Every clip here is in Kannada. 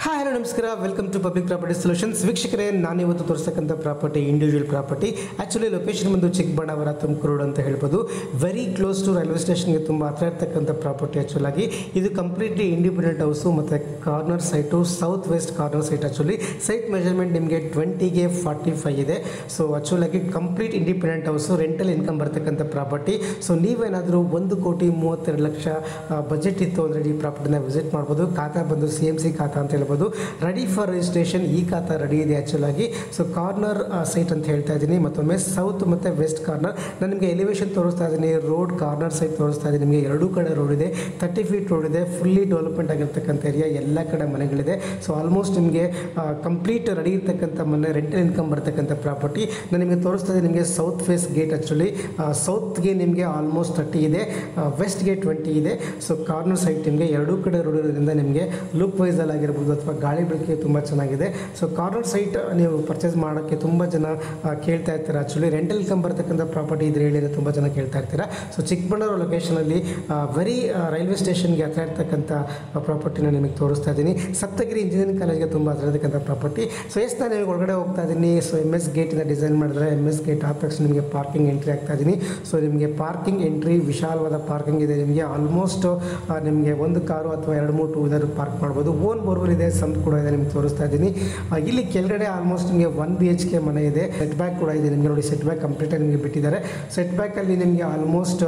ಹಾಯ್ ಹಲೋ ನಮಸ್ಕಾರ, welcome to public property solutions. ವೀಕ್ಷಕರೇ, ನಾನಿವತ್ತು ತೋರಿಸ್ತಕ್ಕಂಥ property individual property. Actually location ಬಂದು ಚಿಕ್ಕಬಳ್ಳಾಪುರ, ತುಮಕೂರು ಅಂತ ಹೇಳ್ಬೋದು. ವೆರಿ ಕ್ಲೋಸ್ ಟು ರೈಲ್ವೆ ಸ್ಟೇಷನ್ಗೆ ತುಂಬ ಹತ್ರ ಇರ್ತಕ್ಕಂಥ ಪ್ರಾಪರ್ಟಿ. ಆ್ಯಕ್ಚುಲಾಗಿ ಇದು ಕಂಪ್ಲೀಟ್ಲಿ ಇಂಡಿಪೆಂಡೆಂಟ್ ಹೌಸು ಮತ್ತು corner site, south west corner site. Actually site measurement ನಿಮಗೆ 20ಗೆ 45 ಇದೆ. ಸೊ ಆ್ಯಕ್ಚುಲಾಗಿ complete independent house, rental income ಬರ್ತಕ್ಕಂಥ ಪ್ರಾಪರ್ಟಿ. ಸೊ ನೀವೇನಾದರೂ 1,32,00,000 ಬಜೆಟ್ ಇತ್ತು ಅಂದರೆ ಈ ಪ್ರಾಪರ್ಟಿನ ವಿಸಿಟ್ ಮಾಡ್ಬೋದು. ಖಾತಾ ಬಂದು CMC ಖಾತಾ ಅಂತ ಹೇಳ್ಬೋದು. Ready for registration. ಈ ಖಾತಾ ರೆಡಿ ಇದೆ ಆ್ಯಕ್ಚುಲಾಗಿ. ಸೊ ಕಾರ್ನರ್ ಸೈಟ್ ಅಂತ ಹೇಳ್ತಾ ಇದ್ದೀನಿ. ಮತ್ತೊಮ್ಮೆ ಸೌತ್ ಮತ್ತು ವೆಸ್ಟ್ ಕಾರ್ನರ್. ನಾನು ನಿಮಗೆ ಎಲಿವೇಷನ್ ತೋರಿಸ್ತಾ ಇದ್ದೀನಿ. ರೋಡ್ ಕಾರ್ನರ್ ಸೈಟ್ ತೋರಿಸ್ತಾ ಇದ್ದೀನಿ. ನಿಮಗೆ ಎರಡೂ ಕಡೆ ರೋಡ್ ಇದೆ, 30 ಫೀಟ್ ರೋಡ್ ಇದೆ. ಫುಲ್ಲಿ ಡೆವಲಪ್ಮೆಂಟ್ ಆಗಿರ್ತಕ್ಕಂಥ ಏರಿಯಾ, ಎಲ್ಲ ಕಡೆ ಮನೆಗಳಿದೆ. ಸೊ ಆಲ್ಮೋಸ್ಟ್ ನಿಮಗೆ ಕಂಪ್ಲೀಟ್ ರೆಡಿ ಇರ್ತಕ್ಕಂಥ ಮನೆ, ರೆಂಟಲ್ ಇನ್ಕಮ್ ಬರ್ತಕ್ಕಂಥ ಪ್ರಾಪರ್ಟಿ. ನಾನು ನಿಮಗೆ ತೋರಿಸ್ತಾ ಇದ್ದೀನಿ. ನಿಮಗೆ ಸೌತ್ ಫೇಸ್ ಗೇಟ್. ಆ್ಯಕ್ಚುಲಿ ಸೌತ್ಗೆ ನಿಮಗೆ ಆಲ್ಮೋಸ್ಟ್ 30 ಇದೆ, ವೆಸ್ಟ್ಗೆ 20 ಇದೆ. ಸೊ ಕಾರ್ನರ್ ಸೈಟ್ ನಿಮಗೆ ಎರಡೂ ಕಡೆ ರೋಡ್ ಇರೋದ್ರಿಂದ ನಿಮಗೆ ಲುಕ್ ವೈಸಲ್ಲಿ ಆಗಿರ್ಬೋದು ಅಥವಾ ಗಾಳಿ ಬೆಳಕಿಗೆ ತುಂಬ ಚೆನ್ನಾಗಿದೆ. ಸೊ ಕಾರ್ನರ್ ಸೈಟ್ ನೀವು ಪರ್ಚೇಸ್ ಮಾಡೋಕ್ಕೆ ತುಂಬ ಜನ ಕೇಳ್ತಾ ಇರ್ತಾರೆ. ಆ್ಯಕ್ಚುಲಿ ರೆಂಟಲ್ ಇನ್ಕಮ್ ಬರ್ತಕ್ಕಂಥ ಪ್ರಾಪರ್ಟಿ ಇದ್ರೆ ಹೇಳಿದರೆ ತುಂಬ ಜನ ಕೇಳ್ತಾ ಇರ್ತೀರಾ. ಸೊ ಚಿಕ್ಕಬಳ್ಳಾಪುರ ಲೊಕೇಶನಲ್ಲಿ ವೆರಿ ರೈಲ್ವೆ ಸ್ಟೇಷನ್ಗೆ ಹತ್ರ ಇರ್ತಕ್ಕಂಥ ಪ್ರಾಪರ್ಟಿನ ನಿಮಗೆ ತೋರಿಸ್ತಾ ಇದ್ದೀನಿ. ಸಪ್ತಗಿರಿ ಇಂಜಿನಿಯರಿಂಗ್ ಕಾಲೇಜ್ಗೆ ತುಂಬ ಹತ್ರ ಇರ್ತಕ್ಕಂಥ ಪ್ರಾಪರ್ಟಿ. ಸೊ ನಾನು ನಿಮಗೆ ಒಳಗಡೆ ಹೋಗ್ತಾ ಇದ್ದೀನಿ. ಸೊ MS ಗೇಟಿಂದ ಡಿಸೈನ್ ಮಾಡಿದ್ರೆ MS ಗೇಟ್ ಆದ ತಕ್ಷಣ ನಿಮಗೆ ಪಾರ್ಕಿಂಗ್ ಎಂಟ್ರಿ ಆಗ್ತಾ ಇದ್ದೀನಿ. ಸೊ ನಿಮಗೆ ಪಾರ್ಕಿಂಗ್ ಎಂಟ್ರಿ, ವಿಶಾಲವಾದ ಪಾರ್ಕಿಂಗ್ ಇದೆ. ನಿಮಗೆ ಆಲ್ಮೋಸ್ಟ್ ನಿಮಗೆ ಒಂದು ಕಾರು ಅಥವಾ 2-3 ಟೂ ವೀಲರ್ ಪಾರ್ಕ್ ಮಾಡ್ಬೋದು. ಓನ್ ಬೋರ್ವೆಲ್ ಇದೆ, ಸಂಪ್ ಕೂಡ ಇದೆ, ನಿಮ್ಗೆ ತೋರಿಸ್ತಾ ಇದ್ದೀನಿ. ಇಲ್ಲಿ ಕೆಳಗಡೆ ಆಲ್ಮೋಸ್ಟ್ ನಿಮಗೆ 1 BHK ಮನೆ ಇದೆ. ಸೆಟ್ ಬ್ಯಾಕ್ ಕೂಡ ಇದೆ. ನಿಮಗೆ ನೋಡಿ, ಸೆಟ್ ಬ್ಯಾಕ್ ಕಂಪ್ಲೀಟಾಗಿ ನಿಮಗೆ ಬಿಟ್ಟಿದ್ದಾರೆ. ಸೆಟ್ ಬ್ಯಾಕಲ್ಲಿ ನಿಮಗೆ ಆಲ್ಮೋಸ್ಟ್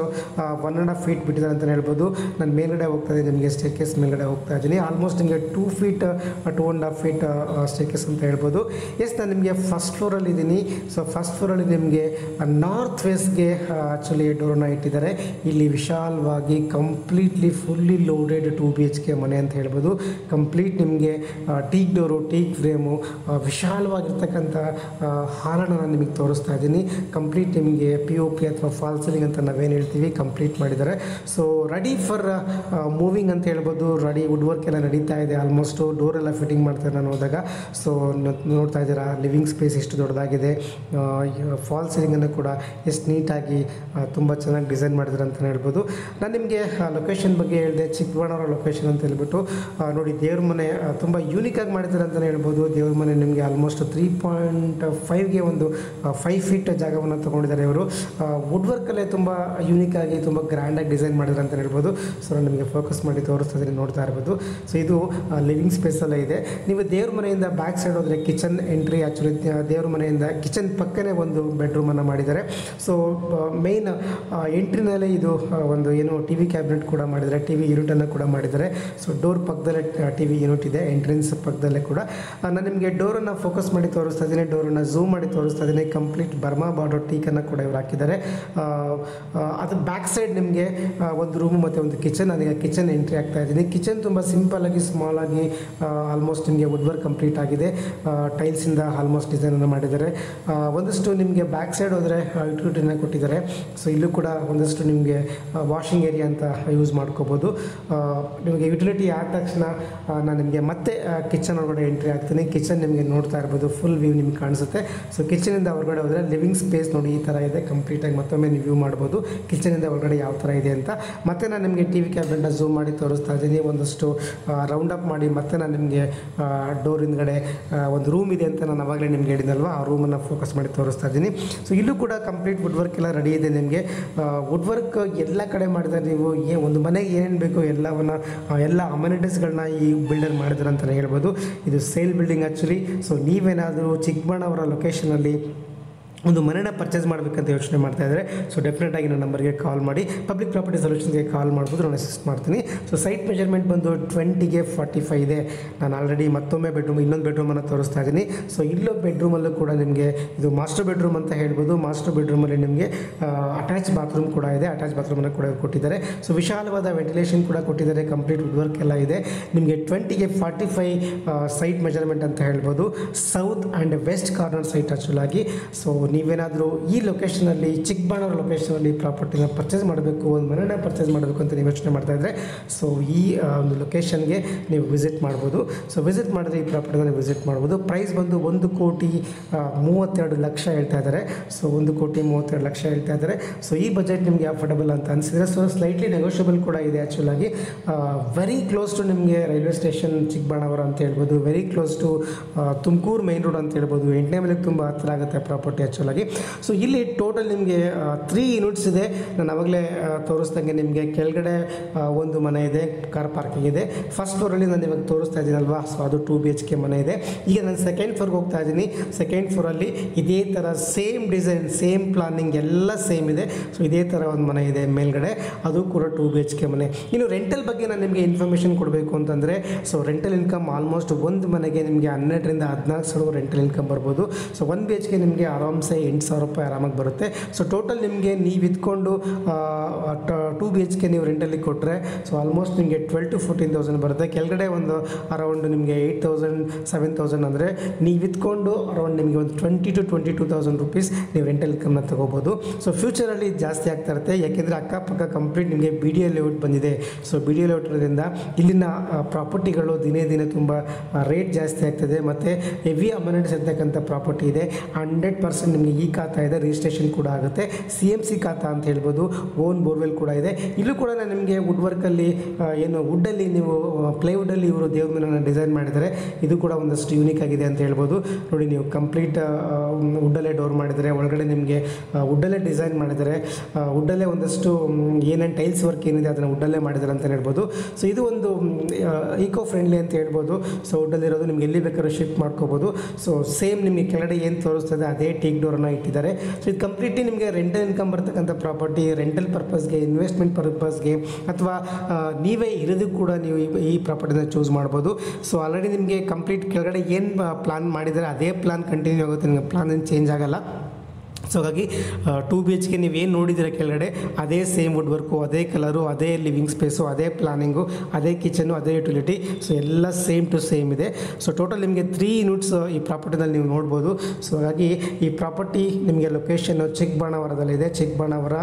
1.5 ಫೀಟ್ ಬಿಟ್ಟಿದ್ದಾರೆ ಅಂತಲೇ ಹೇಳ್ಬೋದು. ನಾನು ಮೇಲ್ಗಡೆ ಹೋಗ್ತಾ ಇದ್ದೀನಿ. ನಿಮಗೆ ಸ್ಟೇರ್ಕೇಸ್ ಮೇಲ್ಗಡೆ ಹೋಗ್ತಾ ಇದ್ದೀನಿ. ಆಲ್ಮೋಸ್ಟ್ ನಿಮಗೆ 2 ಫೀಟ್ 2.5 ಫೀಟ್ ಸ್ಟೇರ್ಕೇಸ್ ಅಂತ ಹೇಳ್ಬೋದು. ನಾನು ನಿಮಗೆ ಫಸ್ಟ್ ಫ್ಲೋರಲ್ಲಿ ಇದ್ದೀನಿ. ಸೊ ಫಸ್ಟ್ ಫ್ಲೋರಲ್ಲಿ ನಿಮಗೆ ನಾರ್ತ್ ವೆಸ್ಟ್ಗೆ ಆ್ಯಕ್ಚುಲಿ ಡೋರನ್ನ ಇಟ್ಟಿದ್ದಾರೆ. ಇಲ್ಲಿ ವಿಶಾಲವಾಗಿ ಕಂಪ್ಲೀಟ್ಲಿ ಫುಲ್ಲಿ ಲೋಡೆಡ್ 2 BHK ಮನೆ ಅಂತ ಹೇಳ್ಬೋದು. ಕಂಪ್ಲೀಟ್ ನಿಮಗೆ ಟೀಕ್ ಡೋರು, ಟೀಕ್ ಫ್ರೇಮು, ವಿಶಾಲವಾಗಿರ್ತಕ್ಕಂಥ ಹಾಲನ್ನು ನಾನು ನಿಮಗೆ ತೋರಿಸ್ತಾ ಇದ್ದೀನಿ. ಕಂಪ್ಲೀಟ್ ನಿಮಗೆ POP ಅಥವಾ ಫಾಲ್ ಸೀಲಿಂಗ್ ಅಂತ ನಾವೇನು ಹೇಳ್ತೀವಿ ಕಂಪ್ಲೀಟ್ ಮಾಡಿದ್ದಾರೆ. ಸೊ ರೆಡಿ ಫಾರ್ ಮೂವಿಂಗ್ ಅಂತ ಹೇಳ್ಬೋದು. ರೆಡಿ ವುಡ್ ವರ್ಕ್ ಎಲ್ಲ ನಡೀತಾ ಇದೆ. ಆಲ್ಮೋಸ್ಟು ಡೋರೆಲ್ಲ ಫಿಟ್ಟಿಂಗ್ ಮಾಡ್ತಾರೆ ನಾನು ಹೋದಾಗ. ಸೊ ನೋಡ್ತಾ ಇದ್ದೀರಾ, ಲಿವಿಂಗ್ ಸ್ಪೇಸ್ ಎಷ್ಟು ದೊಡ್ಡದಾಗಿದೆ. ಫಾಲ್ ಸೀಲಿಂಗನ್ನು ಕೂಡ ಎಷ್ಟು ನೀಟಾಗಿ ತುಂಬ ಚೆನ್ನಾಗಿ ಡಿಸೈನ್ ಮಾಡಿದ್ದಾರೆ ಅಂತಲೇ ಹೇಳ್ಬೋದು. ನಾನು ನಿಮಗೆ ಲೊಕೇಶನ್ ಬಗ್ಗೆ ಹೇಳಿದೆ, ಚಿಕ್ಕಬಳ್ಳಾಪುರ ಲೊಕೇಶನ್ ಅಂತ ಹೇಳ್ಬಿಟ್ಟು. ನೋಡಿ, ದೇವ್ರ ಮನೆ ತುಂಬ ಯೂನಿಕಾಗಿ ಮಾಡಿದ್ದಾರೆ ಅಂತಲೇ ಹೇಳ್ಬೋದು. ದೇವ್ರ ಮನೆ ನಿಮಗೆ ಆಲ್ಮೋಸ್ಟ್ 3.5ಗೆ ಒಂದು 5 ಫೀಟ್ ಜಾಗವನ್ನು ತೊಗೊಂಡಿದ್ದಾರೆ ಇವರು. ವುಡ್ ವರ್ಕಲ್ಲೇ ತುಂಬ ಯೂನಿಕಾಗಿ ತುಂಬ ಗ್ರ್ಯಾಂಡಾಗಿ ಡಿಸೈನ್ ಮಾಡಿದ್ದಾರೆ ಅಂತಲೇ ಹೇಳ್ಬೋದು. ಸೊ ನಾನು ನಿಮಗೆ ಫೋಕಸ್ ಮಾಡಿ ತೋರಿಸ್ತಾ ಇದ್ದೀನಿ, ನೋಡ್ತಾ ಇರ್ಬೋದು. ಸೊ ಇದು ಲಿವಿಂಗ್ ಸ್ಪೇಸಲ್ಲೇ ಇದೆ. ನೀವು ದೇವ್ರ ಮನೆಯಿಂದ ಬ್ಯಾಕ್ ಸೈಡ್ ಹೋದರೆ ಕಿಚನ್ ಎಂಟ್ರಿ. ಆ್ಯಕ್ಚುಲಿ ದೇವ್ರ ಮನೆಯಿಂದ ಕಿಚನ್ ಪಕ್ಕನೇ ಒಂದು ಬೆಡ್ರೂಮನ್ನು ಮಾಡಿದ್ದಾರೆ. ಸೊ ಮೇಯ್ನ್ ಎಂಟ್ರಿನಲ್ಲೇ ಇದು ಒಂದು ಏನು TV ಕ್ಯಾಬಿನೆಟ್ ಕೂಡ ಮಾಡಿದ್ದಾರೆ, TV ಯೂನಿಟನ್ನು ಕೂಡ ಮಾಡಿದ್ದಾರೆ. ಸೊ ಡೋರ್ ಪಕ್ಕದಲ್ಲೇ TV ಯೂನಿಟ್ ಇದೆ, ಎಂಟ್ರೆನ್ಸ್ ಪಕ್ಕದಲ್ಲೇ ಕೂಡ. ನಾನು ನಿಮಗೆ ಡೋರನ್ನು ಫೋಕಸ್ ಮಾಡಿ ತೋರಿಸ್ತಾ ಇದ್ದೀನಿ, ಡೋರನ್ನು ಝೂಮ್ ಮಾಡಿ ತೋರಿಸ್ತಾ ಇದ್ದೀನಿ. ಕಂಪ್ಲೀಟ್ ಬರ್ಮಾ ಬಾರ್ಡರ್ ಟೀಕನ್ನು ಕೂಡ ಇವರು ಹಾಕಿದ್ದಾರೆ. ಅದು ಬ್ಯಾಕ್ ಸೈಡ್ ನಿಮಗೆ ಒಂದು ರೂಮು ಮತ್ತು ಒಂದು ಕಿಚನ್. ನಾನೀಗ ಕಿಚನ್ ಎಂಟ್ರಿ ಆಗ್ತಾ ಇದ್ದೀನಿ. ಕಿಚನ್ ತುಂಬ ಸಿಂಪಲ್ಲಾಗಿ, ಸ್ಮಾಲಾಗಿ, ಆಲ್ಮೋಸ್ಟ್ ನಿಮಗೆ ವುಡ್ ವರ್ಕ್ ಕಂಪ್ಲೀಟ್ ಆಗಿದೆ. ಟೈಲ್ಸಿಂದ ಆಲ್ಮೋಸ್ಟ್ ಡಿಸೈನನ್ನು ಮಾಡಿದ್ದಾರೆ. ಒಂದಷ್ಟು ನಿಮಗೆ ಬ್ಯಾಕ್ ಸೈಡ್ ಹೋದರೆ ಯುಟಿಲಿಟಿನ ಕೊಟ್ಟಿದ್ದಾರೆ. ಸೊ ಇಲ್ಲೂ ಕೂಡ ಒಂದಷ್ಟು ನಿಮಗೆ ವಾಷಿಂಗ್ ಏರಿಯಾ ಅಂತ ಯೂಸ್ ಮಾಡ್ಕೋಬೋದು. ನಿಮಗೆ ಯುಟಿಲಿಟಿ ಆದ ತಕ್ಷಣ ನಾನು ನಿಮಗೆ ಮತ್ತೆ ಕಿಚನ್ ಒಳಗಡೆ ಎಂಟ್ರಿ ಆಗ್ತೀನಿ. ಕಿಚನ್ ನಿಮಗೆ ನೋಡ್ತಾ ಇರ್ಬೋದು, ಫುಲ್ ವ್ಯೂ ನಿಮ್ಗೆ ಕಾಣಿಸುತ್ತೆ. ಸೊ ಕಿಚನಿಂದ ಹೊರಗಡೆ ಹೋದರೆ ಲಿವಿಂಗ್ ಸ್ಪೇಸ್ ನೋಡಿ ಈ ಥರ ಇದೆ. ಕಂಪ್ಲೀಟಾಗಿ ಮತ್ತೊಮ್ಮೆ ನೀವು ವ್ಯೂ ಮಾಡ್ಬೋದು ಕಿಚನಿಂದ ಹೊರಗಡೆ ಯಾವ ಥರ ಇದೆ ಅಂತ. ಮತ್ತೆ ನಾನು ನಿಮಗೆ TV ಕ್ಯಾಬಿನೆಟ್ನ ಝೂಮ್ ಮಾಡಿ ತೋರಿಸ್ತಾ ಇದ್ದೀನಿ. ಒಂದಷ್ಟು ರೌಂಡ್ ಅಪ್ ಮಾಡಿ ಮತ್ತೆ ನಾನು ನಿಮಗೆ ಡೋರ್ ಹಿಂದ್ಗಡೆ ಒಂದು ರೂಮ್ ಇದೆ ಅಂತ ನಾನು ಅವಾಗಲೇ ನಿಮ್ಗೆ ಹೇಳಿದ್ನಲ್ವ, ಆ ರೂಮನ್ನು ಫೋಕಸ್ ಮಾಡಿ ತೋರಿಸ್ತಾ ಇದ್ದೀನಿ. ಸೊ ಇಲ್ಲೂ ಕೂಡ ಕಂಪ್ಲೀಟ್ ವುಡ್ ವರ್ಕ್ ಎಲ್ಲ ರೆಡಿ ಇದೆ. ನಿಮಗೆ ವುಡ್ ವರ್ಕ್ ಎಲ್ಲ ಕಡೆ ಮಾಡಿದ್ದಾರೆ. ನೀವು ಒಂದು ಮನೆಗೆ ಏನೇನು ಬೇಕೋ ಎಲ್ಲ ಅಮ್ಯುನಿಟೀಸ್ಗಳನ್ನ ಈ ಬಿಲ್ಡರ್ ಮಾಡಿದ್ದಾರೆ ಅಂತಲೇ ಹೇಳ್ಬೋದು. ಇದು ಸೇಲ್ ಬಿಲ್ಡಿಂಗ್ ಆ್ಯಕ್ಚುಲಿ. ಸೊ ನೀವೇನಾದರೂ ಚಿಕ್ಕಬಳ್ಳಾಪುರ ಲೊಕೇಶನಲ್ಲಿ ಒಂದು ಮನೆನ ಪರ್ಚೇಸ್ ಮಾಡಬೇಕಂತ ಯೋಚನೆ ಮಾಡ್ತಾ ಇದ್ದಾರೆ, ಸೊ ಡೆಫಿನೆಟಾಗಿ ನನ್ನ ನಂಬರ್ಗೆ ಕಾಲ್ ಮಾಡಿ. ಪಬ್ಲಿಕ್ ಪ್ರಾಪರ್ಟಿ ಸೊಲ್ಯೂಷನ್ಸ್ಗೆ ಕಾಲ್ ಮಾಡ್ಬೋದು, ನಾನು ಅಸಿಸ್ಟ್ ಮಾಡ್ತೀನಿ. ಸೊ ಸೈಟ್ ಮೆಜರ್ಮೆಂಟ್ ಬಂದು 20ಗೆ 45 ಇದೆ. ನಾನು ಆಲ್ರೆಡಿ ಮತ್ತೊಮ್ಮೆ ಇನ್ನೊಂದು ಬೆಡ್ರೂಮನ್ನು ತೋರಿಸ್ತಾ ಇದ್ದೀನಿ. ಸೊ ಇಲ್ಲೋ ಬೆಡ್ರೂಮಲ್ಲೂ ಕೂಡ ನಿಮಗೆ ಇದು ಮಾಸ್ಟರ್ ಬೆಡ್ರೂಮ್ ಅಂತ ಹೇಳ್ಬೋದು. ಮಾಸ್ಟರ್ ಬೆಡ್ರೂಮಲ್ಲಿ ನಿಮಗೆ ಅಟ್ಯಾಚ್ ಬಾತ್ರೂಮ್ ಕೂಡ ಇದೆ. ಅಟ್ಯಾಚ್ ಬಾತ್ರೂಮನ್ನು ಕೂಡ ಕೊಟ್ಟಿದ್ದಾರೆ. ಸೊ ವಿಶಾಲವಾದ ವೆಂಟಿಲೇಷನ್ ಕೂಡ ಕೊಟ್ಟಿದ್ದಾರೆ. ಕಂಪ್ಲೀಟ್ ವುಡ್ ವರ್ಕ್ ಎಲ್ಲ ಇದೆ. ನಿಮಗೆ 20ಗೆ 45 ಸೈಟ್ ಮೆಜರ್ಮೆಂಟ್ ಅಂತ ಹೇಳ್ಬೋದು. South and west corner site ಆ್ಯಕ್ಚುಲಾಗಿ. ಸೊ ನೀವೇನಾದರೂ ಈ ಲೊಕೇಶನಲ್ಲಿ ಚಿಕ್ಕಬಳ್ಳಾಪುರ ಲೊಕೇಶನಲ್ಲಿ ಪ್ರಾಪರ್ಟಿನ ಪರ್ಚೇಸ್ ಮಾಡಬೇಕು, ಒಂದು ಮನೆನ ಪರ್ಚೇಸ್ ಮಾಡಬೇಕು ಅಂತ ನೀವು ಯೋಚನೆ ಮಾಡ್ತಾ ಇದ್ದರೆ ಸೊ ಈ ಒಂದು ಲೊಕೇಶನ್ಗೆ ನೀವು ವಿಸಿಟ್ ಮಾಡ್ಬೋದು. ಸೊ ವಿಸಿಟ್ ಮಾಡಿದ್ರೆ ಈ ಪ್ರಾಪರ್ಟಿನ ನೀವು ವಿಸಿಟ್ ಮಾಡ್ಬೋದು. ಪ್ರೈಸ್ ಬಂದು 1,32,00,000 ಹೇಳ್ತಾ ಇದ್ದಾರೆ. ಸೊ 1,32,00,000 ಹೇಳ್ತಾ ಇದ್ದಾರೆ. ಸೊ ಈ ಬಜೆಟ್ ನಿಮಗೆ ಅಫೋರ್ಡಬಲ್ ಅಂತ ಅನಿಸಿದರೆ ಸೊ ಸ್ಲೈಟ್ಲಿ ನೆಗೋಷಿಯಬಲ್ ಕೂಡ ಇದೆ. ಆ್ಯಕ್ಚುಲಾಗಿ ವೆರಿ ಕ್ಲೋಸ್ ಟು ನಿಮಗೆ ರೈಲ್ವೆ ಸ್ಟೇಷನ್ ಚಿಕ್ಕಬಳ್ಳಾಪುರ ಅಂತ ಹೇಳ್ಬೋದು, very close to Tumakuru main road ಅಂತ ಹೇಳ್ಬೋದು. 8ನೇ ಮೈಲಿಗೆ ತುಂಬ ಹತ್ತಿರ ಆಗುತ್ತೆ ಪ್ರಾಪರ್ಟಿ ಆ್ಯಕ್ಚುಲಾಗಿ. ಸೊ ಇಲ್ಲಿ ಟೋಟಲ್ ನಿಮಗೆ 3 ಯೂನಿಟ್ಸ್ ಇದೆ. ನಾನು ಆವಾಗಲೇ ತೋರಿಸ್ದಂಗೆ ನಿಮಗೆ ಕೆಳಗಡೆ ಒಂದು ಮನೆ ಇದೆ, ಕಾರ್ ಪಾರ್ಕಿಂಗ್ ಇದೆ. ಫಸ್ಟ್ ಫ್ಲೋರಲ್ಲಿ ನಾನು ಇವಾಗ ತೋರಿಸ್ತಾ ಇದ್ದೀನಲ್ವಾ, ಸೊ ಅದು 2 BHK ಮನೆ ಇದೆ. ಈಗ ನಾನು ಸೆಕೆಂಡ್ ಫ್ಲೋರ್ಗೆ ಹೋಗ್ತಾ ಇದ್ದೀನಿ. ಸೆಕೆಂಡ್ ಫ್ಲೋರಲ್ಲಿ ಇದೇ ಥರ ಸೇಮ್ ಡಿಸೈನ್, ಸೇಮ್ ಪ್ಲಾನಿಂಗ್ ಎಲ್ಲ ಸೇಮ್ ಇದೆ. ಸೊ ಇದೇ ಥರ ಒಂದು ಮನೆ ಇದೆ ಮೇಲ್ಗಡೆ, ಅದು ಕೂಡ 2 BHK ಮನೆ. ಇನ್ನು ರೆಂಟಲ್ ಬಗ್ಗೆ ನಾನು ನಿಮಗೆ ಇನ್ಫಾರ್ಮೇಷನ್ ಕೊಡಬೇಕು ಅಂತಂದರೆ ಸೊ ರೆಂಟಲ್ ಇನ್ಕಮ್ ಆಲ್ಮೋಸ್ಟ್ ಒಂದು ಮನೆಗೆ ನಿಮಗೆ 12ರಿಂದ 14 ಸಾವಿರ ರೆಂಟಲ್ ಇನ್ಕಮ್ ಬರ್ಬೋದು. ಸೊ 1 BHK ನಿಮಗೆ ಆರಾಮ್ಸೆ 8,000 ರೂಪಾಯಿ ಆರಾಮಾಗಿ ಬರುತ್ತೆ. ಸೊ ಟೋಟಲ್ ನಿಮಗೆ ನೀವು ಇದ್ಕೊಂಡು 2 BHK ನೀವು ರೆಂಟಲ್ಲಿ ಕೊಟ್ಟರೆ ಸೊ ಆಲ್ಮೋಸ್ಟ್ ನಿಮಗೆ 12,000 to 14,000 ಬರುತ್ತೆ. ಕೆಳಗಡೆ ಒಂದು ಅರೌಂಡ್ ನಿಮಗೆ 8,000 7,000 ಅಂದರೆ ನೀವು ಇದ್ಕೊಂಡು ಅರೌಂಡ್ ನಿಮಗೆ ಒಂದು 20,000 to 22,000 ರುಪೀಸ್ ನೀವು ರೆಂಟಲ್ ಇನ್ಕಮ್ನ ತೊಗೋಬೋದು. ಸೊ ಫ್ಯೂಚರಲ್ಲಿ ಜಾಸ್ತಿ ಆಗ್ತಾ ಇರುತ್ತೆ, ಯಾಕೆಂದರೆ ಅಕ್ಕಪಕ್ಕ ಕಂಪ್ಲೀಟ್ ನಿಮಗೆ BDA ಲೇಔಟ್ ಬಂದಿದೆ. ಸೊ BDA ಲೇಔಟ್ ಇರೋದ್ರಿಂದ ಇಲ್ಲಿನ ಪ್ರಾಪರ್ಟಿಗಳು ದಿನೇ ದಿನೇ ತುಂಬ ರೇಟ್ ಜಾಸ್ತಿ ಆಗ್ತದೆ. ಮತ್ತು ಹೆವಿ ಅಮೌಂಟ್ಸ್ ಇರ್ತಕ್ಕಂಥ ಪ್ರಾಪರ್ಟಿ ಇದೆ. 100% ನಿಮಗೆ ಈ ಖಾತಾ ಇದೆ, ರಿಜಿಸ್ಟ್ರೇಷನ್ ಕೂಡ ಆಗುತ್ತೆ. CMC ಖಾತಾ ಅಂತ ಹೇಳ್ಬೋದು, ಓನ್ ಬೋರ್ವೆಲ್ ಕೂಡ ಇದೆ. ಇಲ್ಲೂ ಕೂಡ ನಿಮಗೆ ವುಡ್ ವರ್ಕಲ್ಲಿ ಏನು ವುಡ್ಡಲ್ಲಿ ನೀವು ಪ್ಲೈವುಡ್ಡಲ್ಲಿ ಇವರು ದೇವ್ರ ಮನೆಯನ್ನು ಡಿಸೈನ್ ಮಾಡಿದ್ದಾರೆ. ಇದು ಕೂಡ ಒಂದಷ್ಟು ಯೂನಿಕ್ ಆಗಿದೆ ಅಂತ ಹೇಳ್ಬೋದು. ನೋಡಿ ನೀವು ಕಂಪ್ಲೀಟ್ ವುಡ್ಡಲ್ಲೇ ಡೋರ್ ಮಾಡಿದರೆ, ಒಳಗಡೆ ನಿಮಗೆ ವುಡ್ಡಲ್ಲೇ ಡಿಸೈನ್ ಮಾಡಿದ್ದಾರೆ. ವುಡ್ಡಲ್ಲೇ ಒಂದಷ್ಟು ಏನೇನು ಟೈಲ್ಸ್ ವರ್ಕ್ ಏನಿದೆ ಅದನ್ನು ವುಡ್ಡಲ್ಲೇ ಮಾಡಿದ್ದಾರೆ ಅಂತ ಹೇಳ್ಬೋದು. ಸೊ ಇದು ಒಂದು ಈಕೋ ಫ್ರೆಂಡ್ಲಿ ಅಂತ ಹೇಳ್ಬೋದು. ಸೊ ವುಡ್ಡಲ್ಲಿರೋದು ನಿಮ್ಗೆ ಎಲ್ಲಿ ಬೇಕಾದ್ರೂ ಶಿಫ್ಟ್ ಮಾಡ್ಕೋಬೋದು. ಸೊ ಸೇಮ್ ನಿಮಗೆ ಕೆಳಗಡೆ ಏನು ತೋರಿಸ್ತದೆ ಅದೇ ಟೀಕ್ ಡೋರನ್ನು ಇಟ್ಟಿದ್ದಾರೆ. ಸೊ ಇದು ಕಂಪ್ಲೀಟ್ಲಿ ನಿಮಗೆ ರೆಂಟಲ್ ಇನ್ಕಮ್ ಬರ್ತಕ್ಕಂಥ ಪ್ರಾಪರ್ಟಿ, ರೆಂಟಲ್ ಪರ್ಪಸ್ಗೆ, ಇನ್ವೆಸ್ಟ್ಮೆಂಟ್ ಪರ್ಪಸ್ಗೆ ಅಥವಾ ನೀವೇ ಇರೋದಕ್ಕೆ ಕೂಡ ನೀವು ಈ ಪ್ರಾಪರ್ಟಿನ ಚೂಸ್ ಮಾಡ್ಬೋದು. ಸೊ ಆಲ್ರೆಡಿ ನಿಮಗೆ ಕಂಪ್ಲೀಟ್ ಕೆಳಗಡೆ ಏನು ಪ್ಲಾನ್ ಮಾಡಿದರೆ ಅದೇ ಪ್ಲಾನ್ ಕಂಟಿನ್ಯೂ ಆಗುತ್ತೆ, ನಿಮಗೆ ಪ್ಲಾನ್ ಏನು ಚೇಂಜ್ ಆಗಲ್ಲ. ಸೊ ಹಾಗಾಗಿ 2 BHK ನೀವೇನು ನೋಡಿದ್ದೀರ ಕೆಳಗಡೆ ಅದೇ ಸೇಮ್ ವುಡ್ ವರ್ಕು, ಅದೇ ಕಲರು, ಅದೇ ಲಿವಿಂಗ್ ಸ್ಪೇಸು, ಅದೇ ಪ್ಲಾನಿಂಗು, ಅದೇ ಕಿಚನ್ನು, ಅದೇ ಯುಟಿಲಿಟಿ. ಸೊ ಎಲ್ಲ ಸೇಮ್ ಟು ಸೇಮ್ ಇದೆ. ಸೊ ಟೋಟಲ್ ನಿಮಗೆ 3 ಯೂನಿಟ್ಸ್ ಈ ಪ್ರಾಪರ್ಟಿನಲ್ಲಿ ನೀವು ನೋಡ್ಬೋದು. ಸೊ ಹಾಗಾಗಿ ಈ ಪ್ರಾಪರ್ಟಿ ನಿಮಗೆ ಲೊಕೇಶನ್ನು ಚಿಕ್ಕಬಳ್ಳಾಪುರದಲ್ಲಿದೆ. ಚಿಕ್ಕಬಳ್ಳಾಪುರ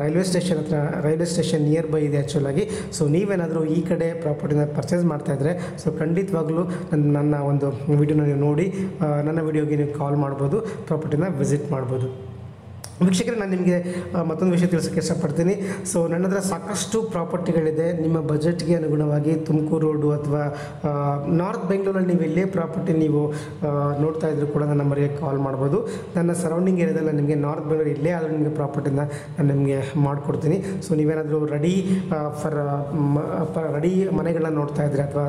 ರೈಲ್ವೆ ಸ್ಟೇಷನ್ ಹತ್ರ, ರೈಲ್ವೆ ಸ್ಟೇಷನ್ ನಿಯರ್ ಬೈ ಇದೆ ಆ್ಯಕ್ಚುಲಾಗಿ. ಸೊ ನೀವೇನಾದರೂ ಈ ಕಡೆ ಪ್ರಾಪರ್ಟಿನ ಪರ್ಚೇಸ್ ಮಾಡ್ತಾಯಿದ್ರೆ ಸೊ ಖಂಡಿತವಾಗ್ಲೂ ನನ್ನ ಒಂದು ವಿಡಿಯೋನ ನೀವು ನೋಡಿ ನನ್ನ ವಿಡಿಯೋಗೆ ನೀವು ಕಾಲ್ ಮಾಡ್ಬೋದು, ಪ್ರಾಪರ್ಟಿನ ವಿಸಿಟ್ ಮಾಡ್ಬೋದು. ವೀಕ್ಷಕರೇ, ನಾನು ನಿಮಗೆ ಮತ್ತೊಂದು ವಿಷಯ ತಿಳಿಸೋಕ್ಕೆ ಇಷ್ಟಪಡ್ತೀನಿ. ಸೊ ನನ್ನ ಹತ್ರ ಸಾಕಷ್ಟು ಪ್ರಾಪರ್ಟಿಗಳಿದೆ. ನಿಮ್ಮ ಬಜೆಟ್ಗೆ ಅನುಗುಣವಾಗಿ ತುಮಕೂರು ರೋಡು ಅಥವಾ ನಾರ್ತ್ ಬೆಂಗಳೂರಲ್ಲಿ ನೀವು ಎಲ್ಲೇ ಪ್ರಾಪರ್ಟಿ ನೀವು ನೋಡ್ತಾ ಇದ್ರೂ ಕೂಡ ನನ್ನ ನಂಬರ್ಗೆ ಕಾಲ್ ಮಾಡ್ಬೋದು. ನನ್ನ ಸರೌಂಡಿಂಗ್ ಏರಿಯಾದಲ್ಲಿ ನಿಮಗೆ ನಾರ್ತ್ ಬೆಂಗಳೂರು ಇಲ್ಲೇ ಆದರೂ ನಿಮಗೆ ಪ್ರಾಪರ್ಟಿನ ನಾನು ನಿಮಗೆ ಮಾಡಿಕೊಡ್ತೀನಿ. ಸೊ ನೀವೇನಾದರೂ ರೆಡಿ ಮನೆಗಳನ್ನ ನೋಡ್ತಾ ಇದ್ದರೆ ಅಥವಾ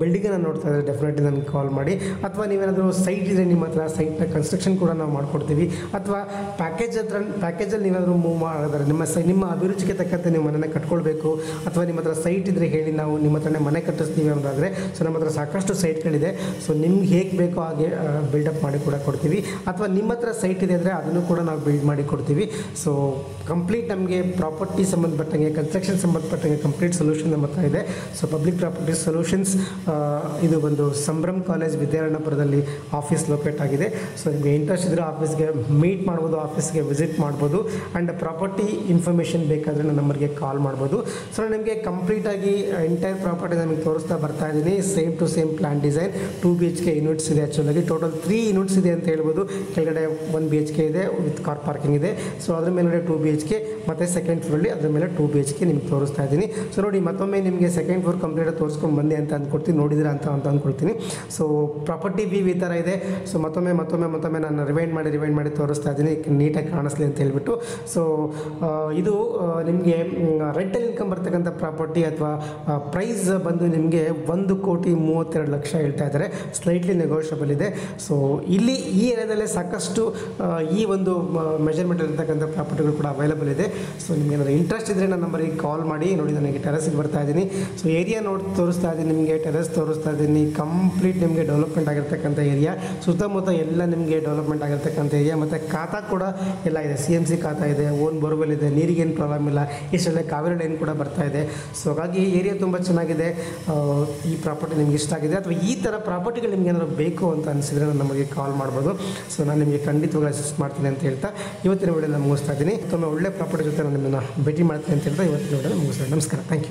ಬಿಲ್ಡಿಂಗನ್ನು ನೋಡ್ತಾ ಇದ್ದರೆ ಡೆಫಿನೆಟ್ಲಿ ನನಗೆ ಕಾಲ್ ಮಾಡಿ. ಅಥವಾ ನೀವೇನಾದರೂ ಸೈಟ್ ಇದೆ ನಿಮ್ಮ ಹತ್ರ, ಸೈಟ್ನ ಕನ್ಸ್ಟ್ರಕ್ಷನ್ ಕೂಡ ನಾವು ಮಾಡಿಕೊಡ್ತೀವಿ. ಅಥವಾ ಪ್ಯಾಕೇಜಲ್ಲಿ ನೀವಾದರೂ ಮೂವ್ ಮಾಡಿದ್ರೆ ನಿಮ್ಮ ಅಭಿರುಚಿಗೆ ತಕ್ಕಂತೆ ನೀವು ಮನೆಯನ್ನು ಕಟ್ಕೊಳ್ಬೇಕು ಅಥವಾ ನಿಮ್ಮ ಹತ್ರ ಸೈಟ್ ಇದ್ದರೆ ಹೇಳಿ, ನಾವು ನಿಮ್ಮ ಹತ್ರನೇ ಮನೆ ಕಟ್ಟಿಸ್ತೀವಿ ಅನ್ನೋದಾದರೆ ಸೊ ನಮ್ಮ ಹತ್ರ ಸಾಕಷ್ಟು ಸೈಟ್ಗಳಿದೆ. ಸೊ ನಿಮ್ಗೆ ಹೇಗೆ ಬೇಕೋ ಹಾಗೆ ಬಿಲ್ಡಪ್ ಮಾಡಿ ಕೂಡ ಕೊಡ್ತೀವಿ. ಅಥವಾ ನಿಮ್ಮ ಹತ್ರ ಸೈಟ್ ಇದೆ ಅಂದರೆ ಅದನ್ನು ಕೂಡ ನಾವು ಬಿಲ್ಡ್ ಮಾಡಿ ಕೊಡ್ತೀವಿ. ಸೊ ಕಂಪ್ಲೀಟ್ ನಮಗೆ ಪ್ರಾಪರ್ಟಿ ಸಂಬಂಧಪಟ್ಟಂಗೆ, ಕನ್ಸ್ಟ್ರಕ್ಷನ್ ಸಂಬಂಧಪಟ್ಟಂಗೆ ಕಂಪ್ಲೀಟ್ ಸೊಲ್ಯೂಷನ್ ನಮ್ಮ ಹತ್ರ ಇದೆ. ಸೊ ಪಬ್ಲಿಕ್ ಪ್ರಾಪರ್ಟಿ ಸೊಲ್ಯೂಷನ್ಸ್, ಇದು ಒಂದು ಸಂಭ್ರಮ್ ಕಾಲೇಜ್ ವಿದ್ಯಾರಣ್ಯಪುರದಲ್ಲಿ ಆಫೀಸ್ ಲೊಕೇಟ್ ಆಗಿದೆ. ಸೊ ನಿಮಗೆ ಇಂಟ್ರೆಸ್ಟ್ ಇದ್ದರೆ ಆಫೀಸ್ಗೆ ಮೀಟ್ ಮಾಡ್ಬೋದು, ಆಫೀಸ್ಗೆ ವಿಸಿಟ್ ಮಾಡ್ಬೋದು. ಆ್ಯಂಡ್ ಪ್ರಾಪರ್ಟಿ ಇನ್ಫಾರ್ಮೇಷನ್ ಬೇಕಾದರೆ ನನ್ನ ನಂಬರ್ಗೆ ಕಾಲ್ ಮಾಡ್ಬೋದು. ಸೊ ನಾನು ನಿಮಗೆ ಕಂಪ್ಲೀಟಾಗಿ ಎಂಟೈರ್ ಪ್ರಾಪರ್ಟಿ ನಮಗೆ ತೋರಿಸ್ತಾ ಬರ್ತಾ ಇದ್ದೀನಿ. Same to same plan design, 2 BHK units ಇದೆ. ಆ್ಯಕ್ಚುಲಾಗಿ ಟೋಟಲ್ 3 ಯೂನಿಟ್ಸ್ ಇದೆ ಅಂತ ಹೇಳ್ಬೋದು. ಕೆಳಗಡೆ 1 BHK ಇದೆ ವಿತ್ ಕಾರ್ ಪಾರ್ಕಿಂಗ್ ಇದೆ. ಸೊ ಅದ್ರ ಮೇಲ್ಗಡೆ 2 BHK ಮತ್ತು ಸೆಕೆಂಡ್ ಫ್ಲೋರಲ್ಲಿ ಅದ್ರ ಮೇಲೆ 2 BHK ನಿಮ್ಗೆ ತೋರಿಸ್ತಾ ಇದ್ದೀನಿ. ಸೊ ನೋಡಿ, ಮತ್ತೊಮ್ಮೆ ನಿಮಗೆ ಸೆಕೆಂಡ್ ಫ್ಲೋರ್ ಕಂಪ್ಲೀಟಾಗಿ ತೋರಿಸ್ಕೊಂಡು ಬಂದೆ ಅಂತ ಅಂದ್ಕೊಡ್ತೀನಿ, ನೋಡಿದಿರ ಅಂತ ಅಂದ್ಕೊಳ್ತೀನಿ. ಸೊ ಪ್ರಾಪರ್ಟಿ ವ್ಯೂ ಈ ಥರ ಇದೆ. ಸೊ ಮತ್ತೊಮ್ಮೆ ನಾನು ರಿವೈಂಡ್ ಮಾಡಿ ತೋರಿಸ್ತಾ ಇದ್ದೀನಿ, ನೀಟಾಗಿ ಕಾಣಿಸ್ಲಿ ಅಂತ ಹೇಳ್ಬಿಟ್ಟು. ಸೊ ಇದು ನಿಮಗೆ ರೆಂಟಲ್ ಇನ್ಕಮ್ ಬರ್ತಕ್ಕಂಥ ಪ್ರಾಪರ್ಟಿ ಅಥವಾ ಪ್ರೈಸ್ ಬಂದು ನಿಮಗೆ 1,32,00,000 ಹೇಳ್ತಾ ಇದ್ದಾರೆ. ಸ್ಲೈಟ್ಲಿ ನೆಗೋಷಿಯಬಲ್ ಇದೆ. ಸೊ ಇಲ್ಲಿ ಈ ಏರಿಯಾದಲ್ಲೇ ಸಾಕಷ್ಟು ಈ ಒಂದು ಮೆಜರ್ಮೆಂಟ್ ಇರತಕ್ಕಂಥ ಪ್ರಾಪರ್ಟಿಗಳು ಕೂಡ ಅವೈಲೇಬಲ್ ಇದೆ. ಸೊ ನಿಮಗೆ ಏನಾದರೂ ಇಂಟ್ರೆಸ್ಟ್ ಇದ್ದರೆ ನನ್ನ ನಂಬರಿಗೆ ಕಾಲ್ ಮಾಡಿ. ನೋಡಿ, ನನಗೆ ಟೆರಸ್ಗೆ ಬರ್ತಾ ಇದ್ದೀನಿ. ಸೊ ಏರಿಯಾ ತೋರಿಸ್ತಾ ಇದ್ದೀನಿ, ನಿಮಗೆ ಟೆರಸ್ ತೋರಿಸ್ತಾ ಇದ್ದೀನಿ. ಕಂಪ್ಲೀಟ್ ನಿಮಗೆ ಡೆವಲಪ್ಮೆಂಟ್ ಆಗಿರ್ತಕ್ಕಂಥ ಏರಿಯಾ, ಸುತ್ತಮುತ್ತ ಎಲ್ಲ ನಿಮಗೆ ಡೆವಲಪ್ಮೆಂಟ್ ಆಗಿರ್ತಕ್ಕಂಥ ಏರಿಯಾ. ಮತ್ತು ಖಾತಾ ಕೂಡ ಎಲ್ಲ ಇದೆ. CMC ಖಾತಾ ಇದೆ, ಓನ್ ಬೋರ್ವೆಲ್ ಇದೆ, ನೀರಿಗೇನು ಪ್ರಾಬ್ಲಮ್ ಇಲ್ಲ. ಇಷ್ಟರಲ್ಲೇ ಕಾವೇರಿ ಲೈನ್ ಕೂಡ ಬರ್ತಾ ಇದೆ. ಸೊ ಹಾಗಾಗಿ ಏರಿಯಾ ತುಂಬ ಚೆನ್ನಾಗಿದೆ. ಈ ಪ್ರಾಪರ್ಟಿ ನಿಮ್ಗೆ ಇಷ್ಟ ಆಗಿದೆ ಅಥವಾ ಈ ಥರ ಪ್ರಾಪರ್ಟಿಗಳು ನಿಮ್ಗೆ ಏನಾದರೂ ಬೇಕು ಅಂತ ಅನಿಸಿದರೆ ನಾನು ನಮಗೆ ಕಾಲ್ ಮಾಡ್ಬೋದು. ಸೊ ನಾನು ನಿಮಗೆ ಖಂಡಿತವಾಗಿ ಅಸಿಸ್ಟ್ ಮಾಡ್ತೀನಿ ಅಂತ ಹೇಳ್ತಾ ಇವತ್ತಿನ ವಿಡಿಯೋನ ಮುಗಿಸ್ತಾ ಇದ್ದೀನಿ. ಮತ್ತೊಮ್ಮೆ ಒಳ್ಳೆ ಪ್ರಾಪರ್ಟಿ ಜೊತೆ ನಾನು ನಿಮ್ಮನ್ನು ಭೇಟಿ ಮಾಡ್ತೀನಿ ಅಂತ ಹೇಳ್ತಾ ಇವತ್ತಿನ ವಿಡಿಯೋನ ಮುಗಿಸ್ತೀನಿ. ನಮಸ್ಕಾರ, ಥ್ಯಾಂಕ್ ಯು.